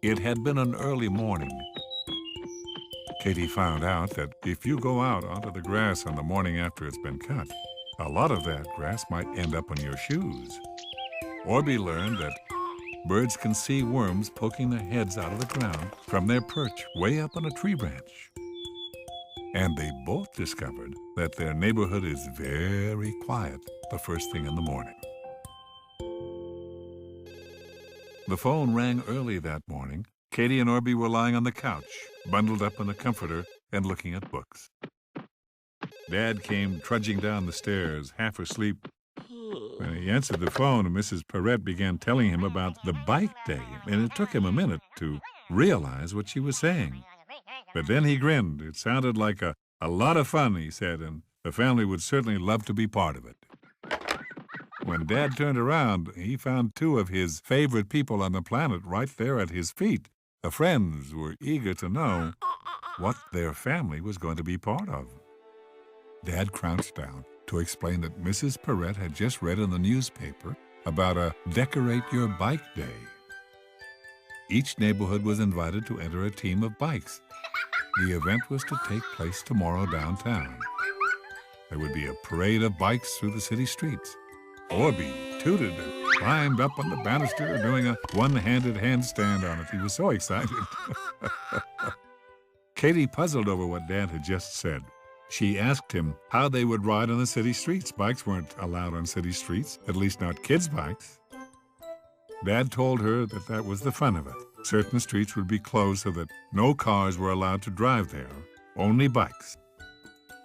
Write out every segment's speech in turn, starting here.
It had been an early morning. Katie found out that if you go out onto the grass on the morning after it's been cut, a lot of that grass might end up on your shoes. Orbie learned that birds can see worms poking their heads out of the ground from their perch way up on a tree branch. And they both discovered that their neighborhood is very quiet the first thing in the morning. The phone rang early that morning. Katie and Orbie were lying on the couch, bundled up in a comforter and looking at books. Dad came trudging down the stairs, half asleep. When he answered the phone, Mrs. Perrette began telling him about the bike day, and it took him a minute to realize what she was saying. But then he grinned. It sounded like a lot of fun, he said, and the family would certainly love to be part of it. When Dad turned around, he found two of his favorite people on the planet right there at his feet. The friends were eager to know what their family was going to be part of. Dad crouched down to explain that Mrs. Perrette had just read in the newspaper about a Decorate Your Bike Day. Each neighborhood was invited to enter a team of bikes. The event was to take place tomorrow downtown. There would be a parade of bikes through the city streets. Orbie tooted and climbed up on the banister, doing a one-handed handstand on it. He was so excited. Katie puzzled over what Dad had just said. She asked him how they would ride on the city streets. Bikes weren't allowed on city streets, at least not kids' bikes. Dad told her that that was the fun of it. Certain streets would be closed so that no cars were allowed to drive there, only bikes.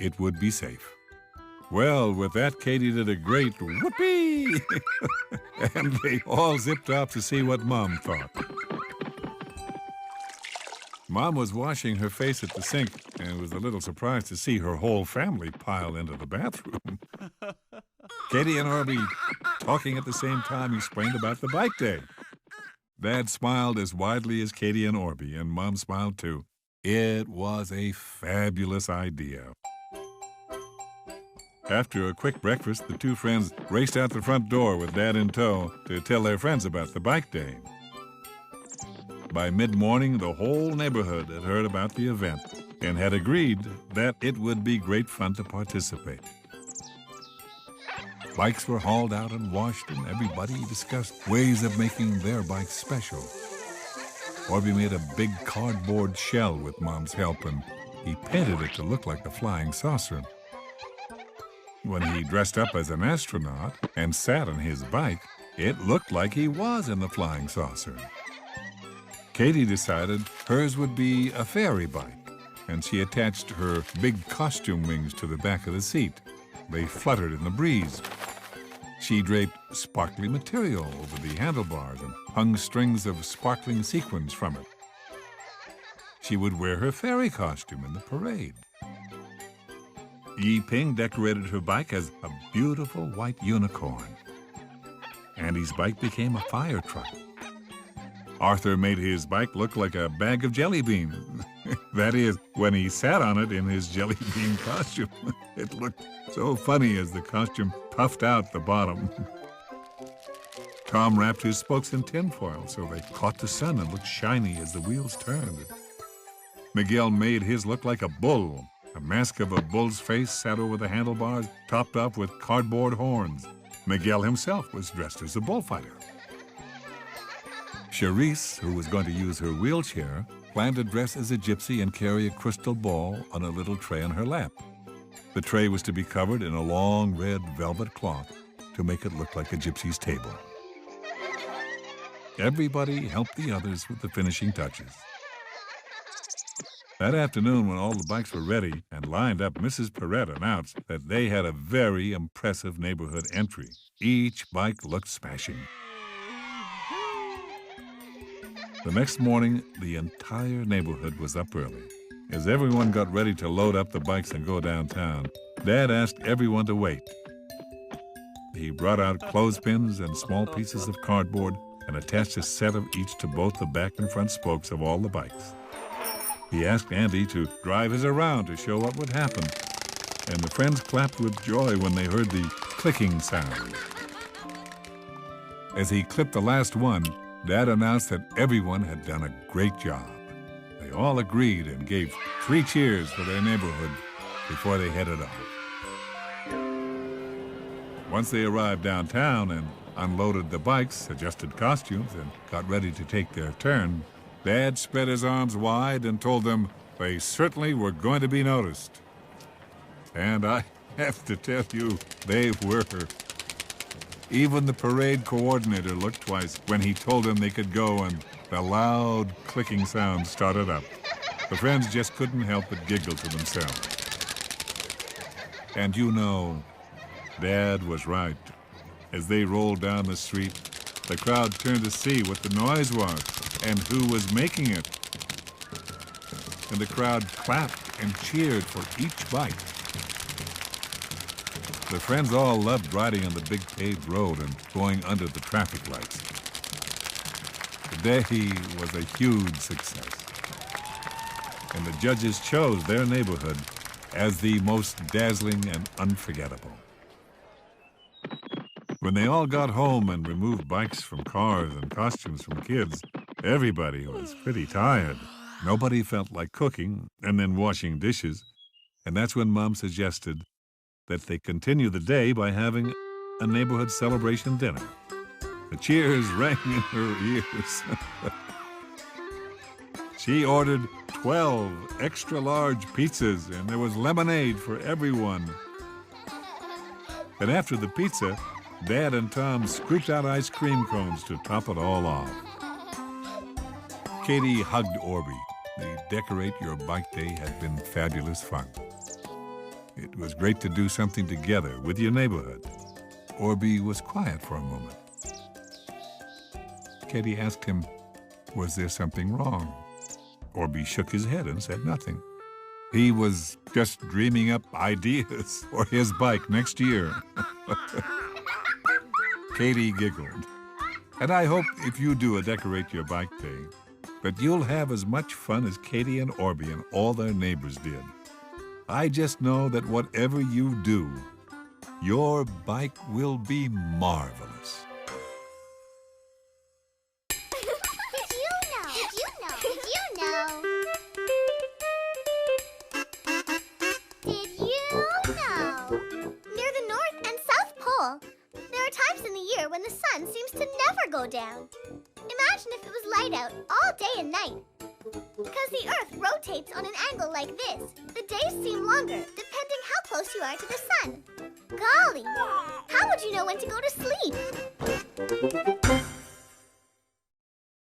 It would be safe. Well, with that, Katie did a great whoopee! And they all zipped off to see what Mom thought. Mom was washing her face at the sink and was a little surprised to see her whole family pile into the bathroom. Katie and Orbie, talking at the same time, explained about the bike day. Dad smiled as widely as Katie and Orbie, and Mom smiled too. It was a fabulous idea. After a quick breakfast, the two friends raced out the front door with Dad in tow to tell their friends about the bike day. By mid-morning, the whole neighborhood had heard about the event and had agreed that it would be great fun to participate. Bikes were hauled out and washed, and everybody discussed ways of making their bikes special. Orbie made a big cardboard shell with Mom's help, and he painted it to look like a flying saucer. When he dressed up as an astronaut and sat on his bike, it looked like he was in the flying saucer. Katie decided hers would be a fairy bike, and she attached her big costume wings to the back of the seat. They fluttered in the breeze. She draped sparkly material over the handlebars and hung strings of sparkling sequins from it. She would wear her fairy costume in the parade. Yi Ping decorated her bike as a beautiful white unicorn. Andy's bike became a fire truck. Arthur made his bike look like a bag of jelly beans. That is, when he sat on it in his jelly bean costume. It looked so funny as the costume puffed out the bottom. Tom wrapped his spokes in tinfoil so they caught the sun and looked shiny as the wheels turned. Miguel made his look like a bull. A mask of a bull's face sat over the handlebars, topped off with cardboard horns. Miguel himself was dressed as a bullfighter. Charisse, who was going to use her wheelchair, planned to dress as a gypsy and carry a crystal ball on a little tray on her lap. The tray was to be covered in a long red velvet cloth to make it look like a gypsy's table. Everybody helped the others with the finishing touches. That afternoon, when all the bikes were ready and lined up, Mrs. Perrette announced that they had a very impressive neighborhood entry. Each bike looked smashing. The next morning, the entire neighborhood was up early. As everyone got ready to load up the bikes and go downtown, Dad asked everyone to wait. He brought out clothespins and small pieces of cardboard and attached a set of each to both the back and front spokes of all the bikes. He asked Andy to drive his around to show what would happen, and the friends clapped with joy when they heard the clicking sound. As he clipped the last one, Dad announced that everyone had done a great job. They all agreed and gave 3 cheers for their neighborhood before they headed off. Once they arrived downtown and unloaded the bikes, adjusted costumes, and got ready to take their turn, Dad spread his arms wide and told them they certainly were going to be noticed. And I have to tell you, they were. Even the parade coordinator looked twice when he told them they could go, and the loud clicking sound started up. The friends just couldn't help but giggle to themselves. And you know, Dad was right. As they rolled down the street, the crowd turned to see what the noise was and who was making it. And the crowd clapped and cheered for each bike. The friends all loved riding on the big paved road and going under the traffic lights. The day was a huge success, and the judges chose their neighborhood as the most dazzling and unforgettable. When they all got home and removed bikes from cars and costumes from kids, everybody was pretty tired. Nobody felt like cooking and then washing dishes, and that's when Mom suggested that they continue the day by having a neighborhood celebration dinner. The cheers rang in her ears. She ordered 12 extra-large pizzas, and there was lemonade for everyone. And after the pizza, Dad and Tom scooped out ice cream cones to top it all off. Katie hugged Orbie. The Decorate Your Bike Day had been fabulous fun. It was great to do something together with your neighborhood. Orbie was quiet for a moment. Katie asked him, was there something wrong? Orbie shook his head and said nothing. He was just dreaming up ideas for his bike next year. Katie giggled. And I hope if you do a Decorate Your Bike Day, that you'll have as much fun as Katie and Orbie and all their neighbors did. I just know that whatever you do, your bike will be marvelous. Did you know? Did you know? Did you know? Did you know? Near the North and South Pole, there are times in the year when the sun seems to never go down. Imagine if it was light out all day and night. Because the Earth rotates on an angle like this, the days seem longer, depending how close you are to the sun. Golly, how would you know when to go to sleep?